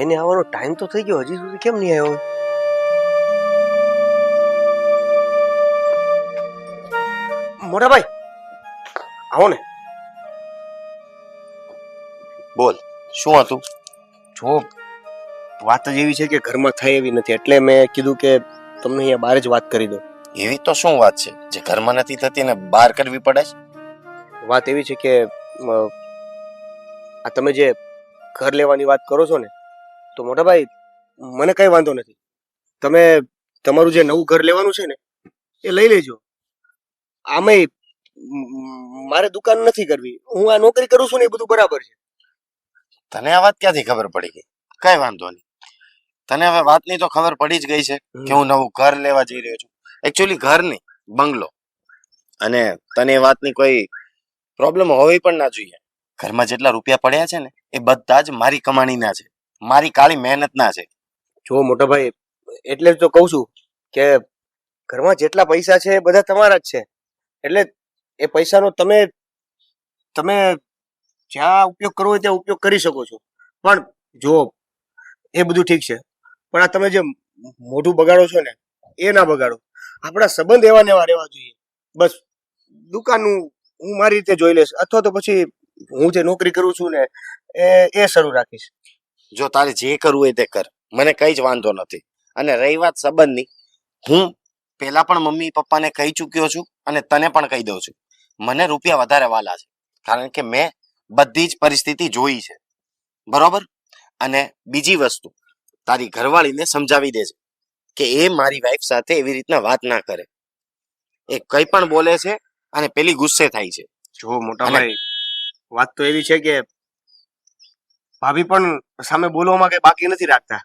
ભાઈને આવવાનો ટાઈમ તો થઈ ગયો, હજી સુધી કેમ નહીં આવ્યો? મોટા ભાઈ આવો ને. બોલ, શું હતું? જો વાત જ એવી છે કે ઘરમાં થાય એવી નથી, એટલે મેં કીધું કે તમને અહીંયા બહાર જ વાત કરી દો. એવી તો શું વાત છે જે ઘરમાં નથી થતી ને બહાર કરવી પડે છે? વાત એવી છે કે આ તમે જે ઘર લેવાની વાત કરો છો ને, તો મોટા ભાઈ મને કઈ વાંધો નથી. તમે તમારું જે નવું ઘર લેવાનું છે ને એ લઈ લેજો. આમેય મારે દુકાન નથી કરવી, હું આ નોકરી કરું છું ને એ બધું બરાબર છે. તને આ વાત ક્યાંથી ખબર પડી ગઈ? કઈ વાંધો નહીં, તને હવે વાતની તો ખબર પડી જ ગઈ છે કે હું નવું ઘર લેવા જઈ રહ્યો છું. એકચ્યુઅલી ઘર નહીં, બંગલો. અને તને એ વાતની કોઈ પ્રોબ્લેમ હોવી પણ ના જોઈએ. ઘરમાં જેટલા રૂપિયા પડ્યા છે ને એ બધા જ મારી કમાણીના છે, મારી કાળી મહેનતના છે. જો મોટા ભાઈ, એટલે જ તો કહું છું કે ઘરમાં જેટલા પૈસા છે એ બધા તમારા જ છે. એટલે એ પૈસાનો તમે જ્યાં ઉપયોગ કરવો હોય ત્યાં ઉપયોગ કરી શકો છો. પણ જો એ બધું ઠીક છે, પણ આ તમે જે મોઢું બગાડો છો ને એ ના બગાડો. આપણા સંબંધ એવા ને એવા રહેવા જોઈએ. બસ દુકાનનું હું મારી રીતે જોઈ લઈશ, અથવા તો પછી હું જે નોકરી કરું છું ને એ શરૂ રાખીશ. જો તારે જે કરવું હોય તે કર, મને કઈ જ વાંધો નથી. અને રહી વાત સંબંધની, હું પેલા પણ મમ્મી પપ્પાને કહી ચૂક્યો છું અને તને પણ કહી દઉં છું, મને રૂપિયા વધારે વાલા છે, કારણ કે મેં બધી જ પરિસ્થિતિ જોઈ છે, બરોબર? અને બીજી વસ્તુ, તારી ઘરવાળીને સમજાવી દેજે કે એ મારી વાઈફ સાથે એવી રીતના વાત ના કરે. એ કઈ પણ બોલે છે અને પેલી ગુસ્સે થાય છે. જો મોટા ભાઈ, વાત તો એવી છે કે ભાભી પણ સામે બોલવામાં કઈ બાકી નથી રાખતા.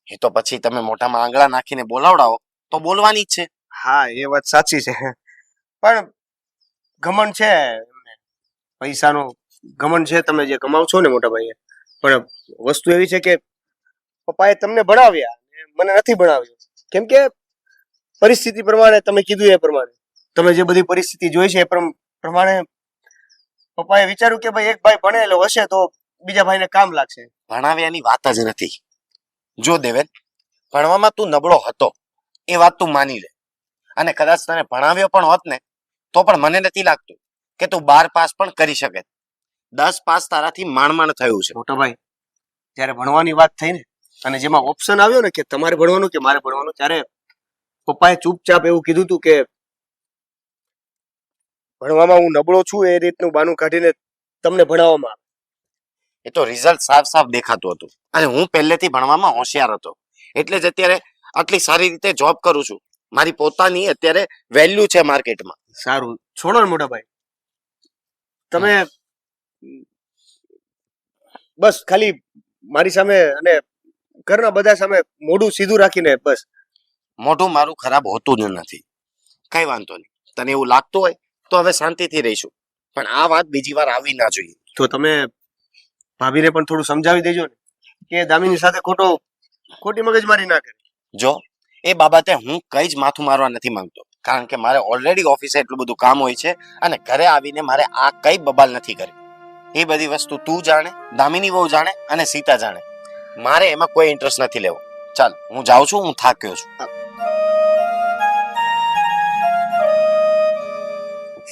એ તો પછી તમે મોઢામાં આંગળા નાખીને બોલાવડાવો તો બોલવાની જ છે. હા, એ વાત સાચી છે, પણ ઘમંડ છે, પૈસાનો ઘમંડ છે. તમે જે કમાવ છો ને મોટા ભાઈ, પણ વસ્તુ એવી છે કે પપ્પાએ તમને ભણાવ્યા, મને નથી ભણાવ્યો. કેમ કે પરિસ્થિતિ પ્રમાણે, તમે કીધું એ પ્રમાણે, તમે જે બધી પરિસ્થિતિ જોઈ છે એ પ્રમાણે પપ્પાએ વિચાર્યું કે ભાઈ એક ભાઈ ભણેલો હશે તો બીજા ભાઈને કામ લાગશે. ભણાવ્યાની વાત જ નથી. જો દેવેન, ભણવામાં તું નબળો હતો એ વાત તું માની લે, અને કદાચ તને ભણાવ્યો પણ હોત ને તો પણ મને નથી લાગતું કે તું 12 પાસ પણ કરી શકે. 10 પાસ તારાથી માંડ થયું છે. મોટા ભાઈ, જ્યારે ભણવાની વાત થઈ ને અને જેમાં ઓપ્શન આવ્યો ને કે તમારે ભણવાનું કે મારે ભણવાનું, ત્યારે પપ્પાએ ચૂપચાપ એવું કીધું હતું કે ભણવામાં હું નબળો છું એ રીતનું બાનું કાઢીને તમને ભણાવવામાં આવે. એ તો રિઝલ્ટ સાફ સાફ દેખાતું હતું, અને હું પહેલેથી ભણવામાં હોશિયાર હતો, એટલે જ અત્યારે આટલી સારી રીતે જોબ કરું છું. મારી પોતાની અત્યારે વેલ્યુ છે માર્કેટમાં. સારું, છોડો ને મોટા ભાઈ, તમે બસ ખાલી મારી સામે અને ઘરના બધા સામે મોઢું સીધું રાખીને બસ. મોઢું મારું ખરાબ હોતું જ નથી, કઈ વાંધો નહીં. તને એવું લાગતું હોય તો હવે શાંતિથી રહીશું, પણ આ વાત બીજી વાર આવી ના જોઈએ. તો તમે ભાભીને પણ થોડું સમજાવી દેજો ને કે દામિની સાથે ખોટી મગજમારી ના કરે. જો એ બાબતે હું કઈ જ માથું મારવા નથી માંગતો, કારણ કે મારે ઓલરેડી ઓફિસે એટલું બધું કામ હોય છે, અને ઘરે આવીને મારે આ કઈ બબાલ નથી કરી. એ બધી વસ્તુ તું જાણે, દામિની બહુ જાણે અને સીતા જાણે. મારે એમાં કોઈ ઇન્ટરેસ્ટ નથી લેવો. ચાલ, હું જાઉં છું, હું થાક્યો છું.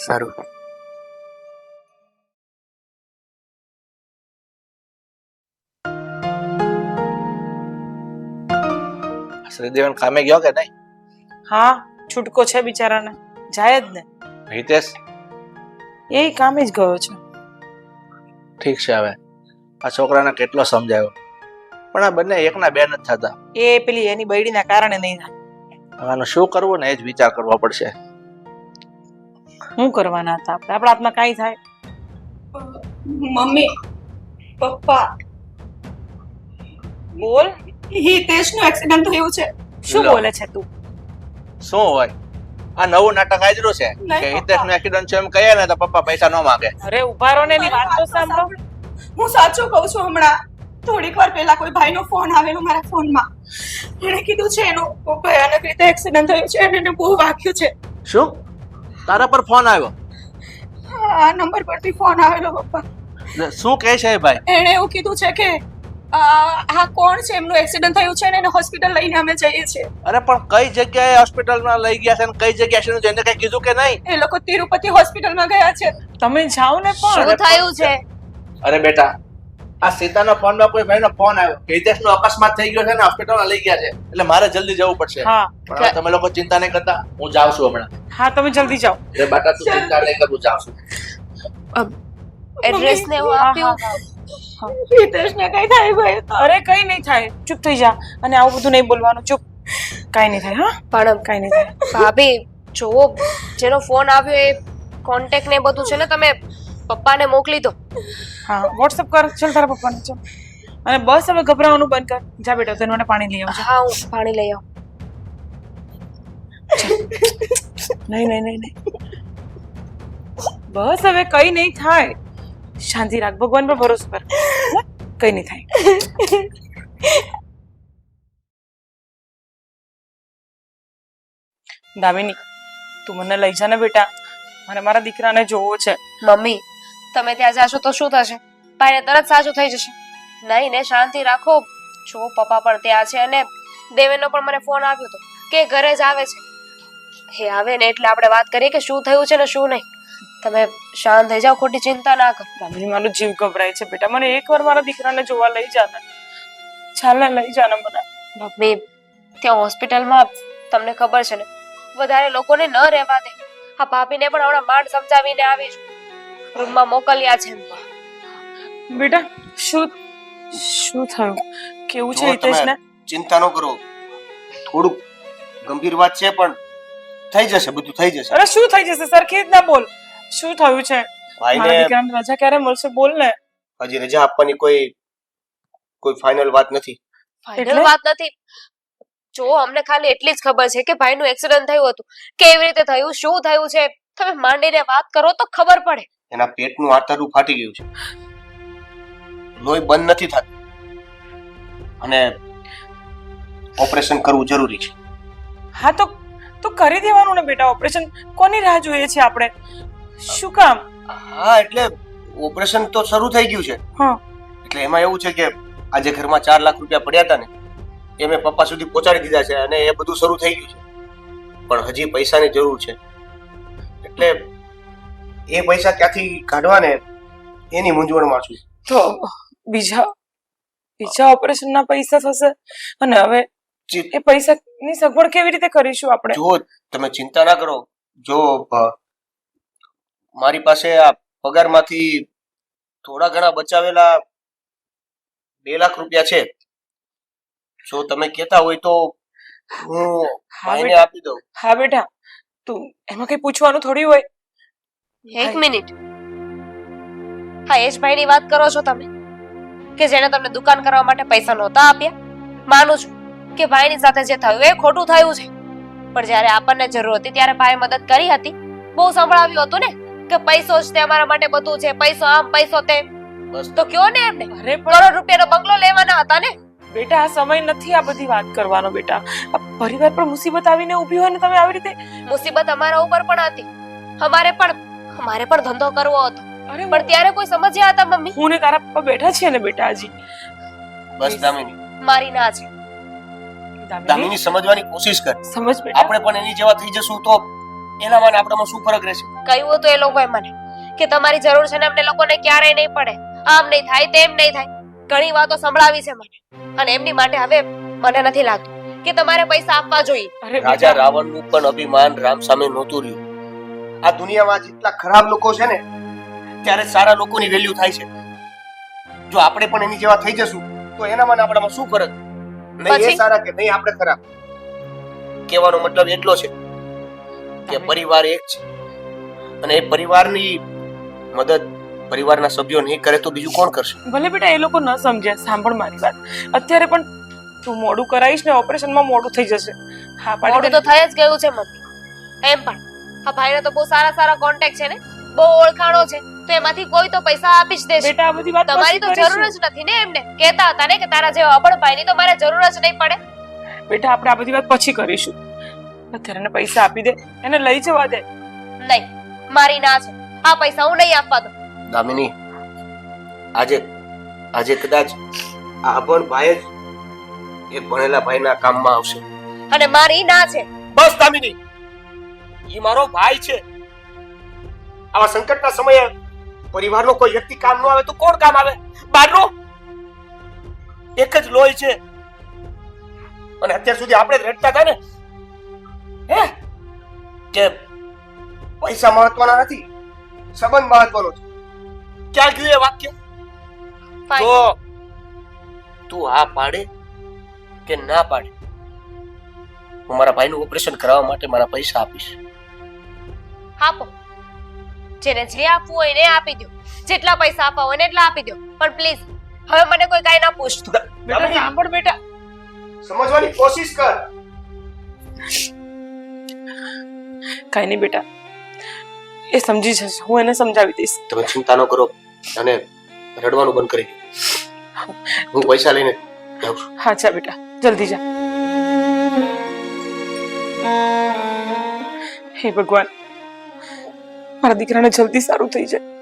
સારું. શ્રીદેવન કામે ગયો કે નહીં? હા, છૂટકો છે બિચારાને, જાય જ ને. હિતેશ એ કામે જ ગયો છે. ઠીક છે. હવે આ છોકરાને કેટલો સમજાયો, પણ આ બંને એકના બે નથી થતા. એ પેલી એની બૈડીના કારણે નહીં થાય. હવે આનું શું કરવું ને એ જ વિચાર કરવો પડશે. શું કરવાના હતા આપણે? આપણા હાથમાં કાંઈ થાય? મમ્મી, પપ્પા, બોલ. હિતેશનું એક્સિડન્ટ થયું છે. શું લો. બોલે છે તું? શું હોય આ નવું નાટક આજરું છે નહીં, કે પપ્પા. હિતેશનું એક્સિડન્ટ છે એમ કહીએ ને તો પપ્પા પૈસા ન માંગે. અરે ઉભા રહો ને, એની વાત તો સાંભળો. હું સાચું કહું છું. હમણાં થોડીક વાર પહેલા કોઈ ભાઈનો ફોન આવેલો મારા ફોનમાં. એણે કીધું છે એનું ભયાનક રીતે એક્સિડન્ટ થયું છે અને એને બહુ વાગ્યું છે. શું તારા પર ફોન આવ્યો? આ નંબર પરથી ફોન આવેલો પપ્પા. શું કહે છે એ ભાઈ? એણે એવું કીધું છે કે આ કોણ છે, એમનું એક્સિડન્ટ થયું છે ને એને હોસ્પિટલ લઈને અમે જઈએ છીએ. અરે પણ કઈ જગ્યાએ હોસ્પિટલમાં લઈ ગયા છે અને કઈ જગ્યાએ એક્સિડન્ટ થયું? એને કઈ કીધું કે નહીં? એ લોકો તિરુપતિ હોસ્પિટલમાં ગયા છે. તમે જાઓ ને પણ. શું થયું છે? અરે બેટા, આ સીતાનો ફોનમાં કોઈ ભાઈનો ફોન આવ્યો કે હિતેશનો અકસ્માત થઈ ગયો છે ને હોસ્પિટલમાં લઈ ગયા છે, એટલે મારે જલ્દી જવું પડશે. હા પણ હવે તમે લોકો ચિંતા નહીં કરતા, હું જાઉં છું હમણાં. હા તમે જલ્દી જાઓ. એ બાટા તું ચિંતા નહીં કર, હું જાઉં છું. એડ્રેસ ને હું આપ્યું. હિતેશને કઈ થાય ભાઈ તો. અરે કઈ નહીં થાય, ચૂપ થઈ જા. અને આવું બધું નહીં બોલવાનું, ચૂપ. કઈ નહીં થાય. હા પણ કઈ નહીં થાય. ભાભી જો જેનો ફોન આવ્યો એ કોન્ટેક્ટ ને બધું છે ને, તમે પપ્પાને મોકલી દો. હા વોટ્સઅપ કર, ચાલ તારા પપ્પાને ચાલ. અને બસ હવે ગભરાવાનું બંધ કર. જા બેટા, તને મને પાણી લઈ આવજો. હા હું પાણી લઈ આવું. નહીં નહીં નહીં નહીં, બસ હવે કઈ નહીં થાય. શાંતિ રાખ, ભગવાન પર ભરોસો કર. હા? કઈ નહીં થાય. દામિની, તું મને લઈ જા ને બેટા, મને મારા દીકરાને જોવો છે. મમ્મી તમે ત્યાં જાશો તો શું થશે? ભાઈને તરત સાચું થઈ જશે. નહીં ને, શાંતિ રાખો. જો પપ્પા પણ ત્યાં છે અને દેવેનનો પણ મને ફોન આવ્યો હતો કે ઘરે જ આવે છે. એ આવે ને એટલે આપણે વાત કરીએ કે શું થયું છે ને શું નહીં. તમે શાંત થઈ જાઓ, ખોટી ચિંતા ના કરો. દામિની, મારો જીવ ગભરાય છે બેટા, મને એકવાર મારા દીકરાને જોવા લઈ જા ને. ચાલ ને, લઈ જા ને મને. મમ્મી ત્યાં હોસ્પિટલમાં તમને ખબર છે ને, વધારે લોકોને ન રહેવા દે. આ ભાભીને પણ હમણાં માંડ સમજાવીને આવી છું, રૂમમાં મોકલ્યા છે. બેટા શું શું થયું? કેવું છે જો હિતેશને? તમે ચિંતા ન કરો, થોડુંક ગંભીર વાત છે પણ થઈ જશે, બધું થઈ જશે. અરે શું થઈ જશે? સરખી જ ના બોલ. શું થયું છે? મારા ભાઈને દીકરાને રજા ક્યારે મળશે? બોલ ને. હજી રજા આપવાની કોઈ ફાઇનલ વાત નથી. ફાઇનલ વાત નથી. જો અમને ખાલી એટલી જ ખબર છે કે ભાઈનું એક્સિડન્ટ થયું હતું. કેવી રીતે થયું, શું થયું છે, તમે માંડીને વાત કરો તો ખબર પડે. એના પેટનું આંતરડું ફાટી ગયું છે, લોહી બંધ નથી થતું અને ઓપરેશન કરવું જરૂરી છે. હા તો કરી દેવાનું ને બેટા ઓપરેશન. કોની રાહ જોઈએ છે આપણે? શું કામ? હા એટલે ઓપરેશન તો શરૂ થઈ ગયું છે. હા એટલે એમાં એવું છે કે આજે ઘરમાં 4 લાખ રૂપિયા પડ્યા હતા ને, એ મેં પપ્પા સુધી પહોંચાડી દીધા છે અને એ બધું શરૂ થઈ ગયું છે. પણ હજી પૈસાની જરૂર છે, એટલે એ પૈસા ક્યાંથી કાઢવા ને એની મૂંઝવણમાં છું. તો બીજા ઓપરેશનના પૈસા થશે અને હવે એ પૈસાની સગવડ કેવી રીતે કરીશું આપણે? જો તમે ચિંતા ના કરો, જો મારી પાસે આ પગારમાંથી થોડા ઘણા બચાવેલા 2 લાખ રૂપિયા છે. જો તમે કહેતા હોય તો હું ભાઈને આપી દઉં. હા બેટા, તું એમાં કઈ પૂછવાનું થોડી હોય. એક મિનિટ, હા એ જ ભાઈની વાત કરો છો તમે કે જેને તમને દુકાન કરવા માટે પૈસા નહોતા આપ્યા? માનું છું કે ભાઈની સાથે જે થયું એ ખોટું થયું છે, પણ જ્યારે આપણને જરૂર હતી ત્યારે ભાઈ મદદ કરી હતી. બહુ સંભળાવ્યું હતું ને કે પૈસો જ તે અમારા માટે બધું છે, પૈસો આમ પૈસો તેમ. બસ તો કયો ને એમને, અરે પણ કરોડ રૂપિયાનો બંગલો લેવાના હતા ને. બેટા આ સમય નથી આ બધી વાત કરવાનો. બેટા આ પરિવાર પર મુસીબત આવીને ઊભી હોય ને તમે આવી રીતે. મુસીબત અમારા ઉપર પણ હતી, અમારે પણ ધંધો કરવો હતો, અરે પણ ત્યારે કોઈ સમજ્યા હતા મમ્મી? હું ને તારા પપ્પા બેઠા છીએ ને બેટા હજી. બસ દામિની, મારી ના છે. દામિની સમજવાની કોશિશ કર. સમજ બેટા. આપણે પણ એની જેવા થઈ જશું તો એનામાં ને આપણામાં શું ફરક રહેશે? કહ્યું હતું એ લોકોએ મને કે તમારી જરૂર છે ને અમને લોકોને ક્યારેય નહીં પડે, આમ નહીં થાય તેમ નહીં થાય. ઘણી વાતો સંભળાવી છે મને, અને એમની માટે હવે મને નથી લાગતું કે તમારે પૈસા આપવા જોઈએ. અરે રાજા બેટા, રાવણનું પણ અભિમાન રામ સામે નહોતું રહ્યું. આ દુનિયામાં જેટલા ખરાબ લોકો છે ને, ત્યારે સારા લોકોની વેલ્યુ થાય છે. જો આપણે પણ એની જેવા થઈ જશું તો એનામાં ને આપણામાં શું ફરક? નહીં એ પછી? સારા કે નહીં આપણે ખરાબ. કહેવાનો મતલબ એટલો છે કે પરિવાર એક છે અને એ પરિવારની મદદ પરિવારના સભ્યો નહીં કરે તો બીજું કોણ કરશે? ભલે બેટા એ લોકો ન સમજે. સાંભળ મારી વાત, અત્યારે પણ તું મોડું કરાવીશ ને ઓપરેશનમાં મોડું થઈ જશે. હા મોડું તો થઈ જ ગયું છે મમ્મી. એમ પણ આ ભાઈને તો બહુ સારા કોન્ટેક્ટ છે ને, બહુ ઓળખાણો છે, તો એમાંથી કોઈ તો પૈસા આપી જ દેશે. બેટા આ બધી વાત તમારી તો પછી જરૂર કરીશું. જ નથી ને એમને. કહેતા હતા ને કે તારા જેવા અભણ ભાઈની તો મારે જરૂર જ નહીં પડે. બેટા આપણે આ બધી વાત પછી કરીશું. અત્યારે એને પૈસા આપી દે, એને લઈ જવા દે. નહીં, મારી ના છે. આ પૈસા હું નહીં આપવા દઉં. દામિની, આજે કદાચ આ અભણ ભાઈ જ એક ભણેલા ભાઈના કામમાં આવશે. અને મારી ના છે. બસ દામિની, ઈ મારો ભાઈ છે. આવા સંકટના સમયે પરિવારનો કોઈ વ્યક્તિ કામ ન આવે તો કોણ કામ આવે? બહારનો એક જ લોહી છે. અને અત્યાર સુધી આપણે જ રડતા હતા ને હે કે પૈસા મહત્વના નથી, સંબંધ મહત્વનો છે. ક્યાં ગયું એ વાક્ય? Fine. તો તું હા પાડે કે ના પાડે, હું મારા ભાઈનું ઓપરેશન કરાવવા માટે મારા પૈસા આપીશ. આપો. જેને જે આપવું હોય એને આપી દો. જેટલા પૈસા આપવા હોય ને એટલા આપી દો. પણ પ્લીઝ હવે મને કોઈ કાઈ ના પૂછતું. બેટા સાંભળ બેટા. સમજવાની કોશિશ કર. કાંઈ નહીં બેટા, એ સમજી જશે. હું એને સમજાવી દઈશ. તમે ચિંતા ન કરો અને રડવાનું બંધ કરી દો. હું પૈસા લઈને જાઉં છું. હા જા બેટા, જલ્દી જા. હે ભગવાન, મારા દીકરાને જલ્દી સારું થઈ જાય.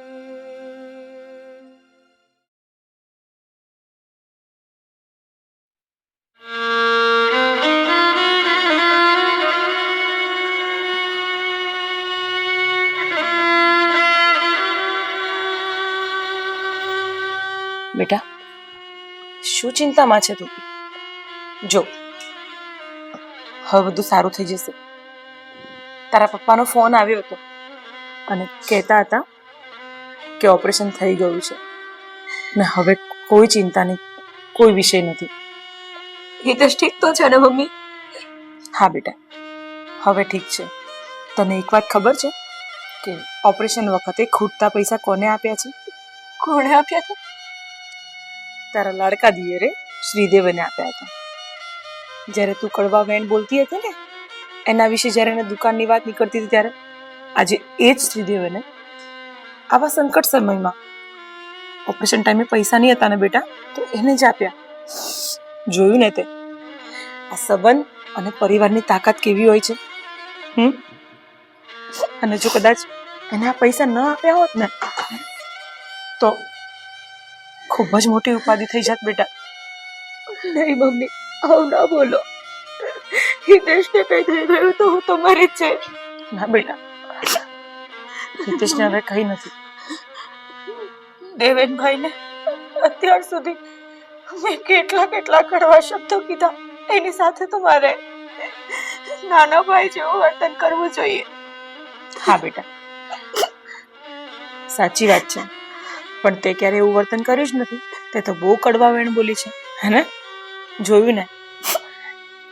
બેટા, શું ચિંતામાં છે તું? જો હવે બધું સારું થઈ જશે. તારા પપ્પાનો ફોન આવ્યો હતો અને કહેતા હતા કે ઓપરેશન થઈ ગયું છે ને હવે કોઈ ચિંતા નહીં, કોઈ વિષય નથી. હિતેશ ઠીક તો છે ને મમ્મી? હા બેટા, હવે ઠીક છે. તને એક વાત ખબર છે કે ઓપરેશન વખતે ખૂટતા પૈસા કોને આપ્યા છે? કોણે આપ્યા હતા? તારા લાડકા દિયરે શ્રીદેવને આપ્યા હતા. જ્યારે તું કડવા વેણ બોલતી હતી ને એના વિશે જ્યારે એને દુકાનની વાત નીકળતી હતી ત્યારે આજે એ જ શ્રીદેવને આવા સંકટ સમયમાં ઓપરેશન ટાઈમે પૈસા નહીં હતા ને બેટા, તો એને જ આપ્યા. જોયું ને તે? આ સંબંધ અને પરિવારની તાકાત કેવી હોય છે. અને જો કદાચ એને આ પૈસા ન આપ્યા હોત ને તો ખૂબ જ મોટી ઉપાધિ થઈ જાત બેટા. નહીં મમ્મી, આવું ના બોલો. હિતેશને કઈ થઈ ગયું તો હું તો મરી જ જઈશ. ના બેટા, હિતેશને હવે કઈ નથી. દેવેનભાઈને અત્યાર સુધી મેં કેટલા કડવા શબ્દો કીધા. એની સાથે તો મારે નાનો ભાઈ જેવું વર્તન કરવું જોઈએ. હા બેટા, સાચી વાત છે. પણ તે ક્યારે એવું વર્તન કર્યું જ નથી. તે તો બહુ કડવા વેણ બોલી છે, હે ને? જોયું ને?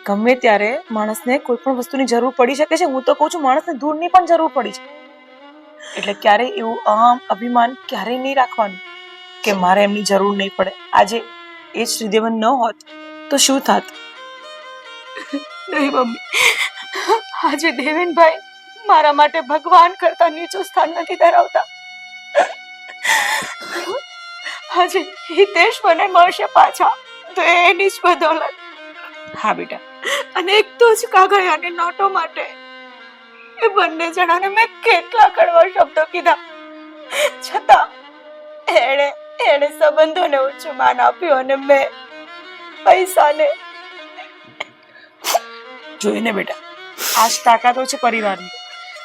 ગમે ત્યારે માણસને કોઈ પણ વસ્તુની જરૂર પડી શકે છે. હું તો કહું છું માણસને દૂરની પણ જરૂર પડી છે. એટલે ક્યારેય એવું અહમ અભિમાન ક્યારેય નહીં રાખવાનું કે મારે એમની જરૂર નહીં પડે. આજે એ શ્રીદેવન ન હોત તો શું થાત? નહીં મમ્મી, આજે દેવેનભાઈ મારા માટે ભગવાન કરતા નીચું સ્થાન નથી ધરાવતા. આજે હિતેશ મને મળશે પાછા તો એની જ બદૌલત. હા બેટા, અને એક તો જ કાગળિયાની નોટો માટે એ બંને જણાને મેં કેટલા કડવા શબ્દો કીધા, છતાં એણે સંબંધોને ઊંચું માન આપ્યું અને મેં પૈસાને. જોઈને બેટા, આ જ તાકાતો છે પરિવારની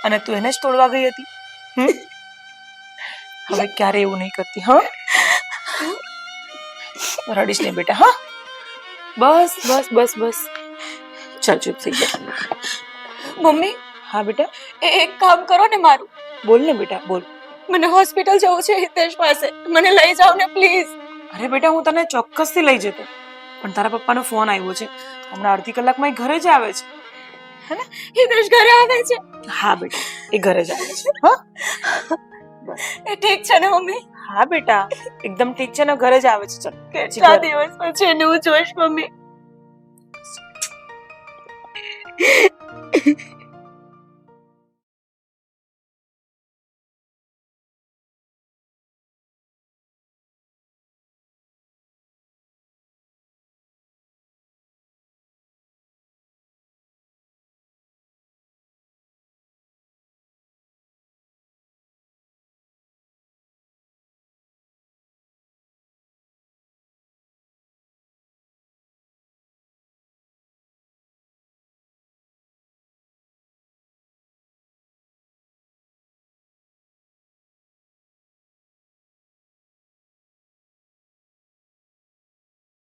અને તું એને જ તોડવા ગઈ હતી. હવે ક્યારે એવું નહીં કરતી. હા, રડીશ નહીં બેટા. હા, બસ બસ બસ બસ, ચાલ ચૂપ થઈ જા. મમ્મી. હા બેટા, એક કામ કરો ને મારું. બોલ ને બેટા, બોલ. મને હોસ્પિટલ જવું છે હિતેશ પાસે, મને લઈ જાઓ ને પ્લીઝ. અરે બેટા, હું તને ચોક્કસથી લઈ જતો, પણ તારા પપ્પાનો ફોન આવ્યો છે. હમણાં અડધી કલાકમાં એ ઘરે જ આવે છે. હે ને? હિતેશ ઘરે આવે છે? હા બેટા, એ ઘરે જ આવે છે. હા, એ ઠીક છે ને મમ્મી? હા બેટા, એકદમ ઠીક છે ને, ઘરે જ આવે છે. ચાલ, કેટલા દિવસ પછી એને હું જોઈશ મમ્મી.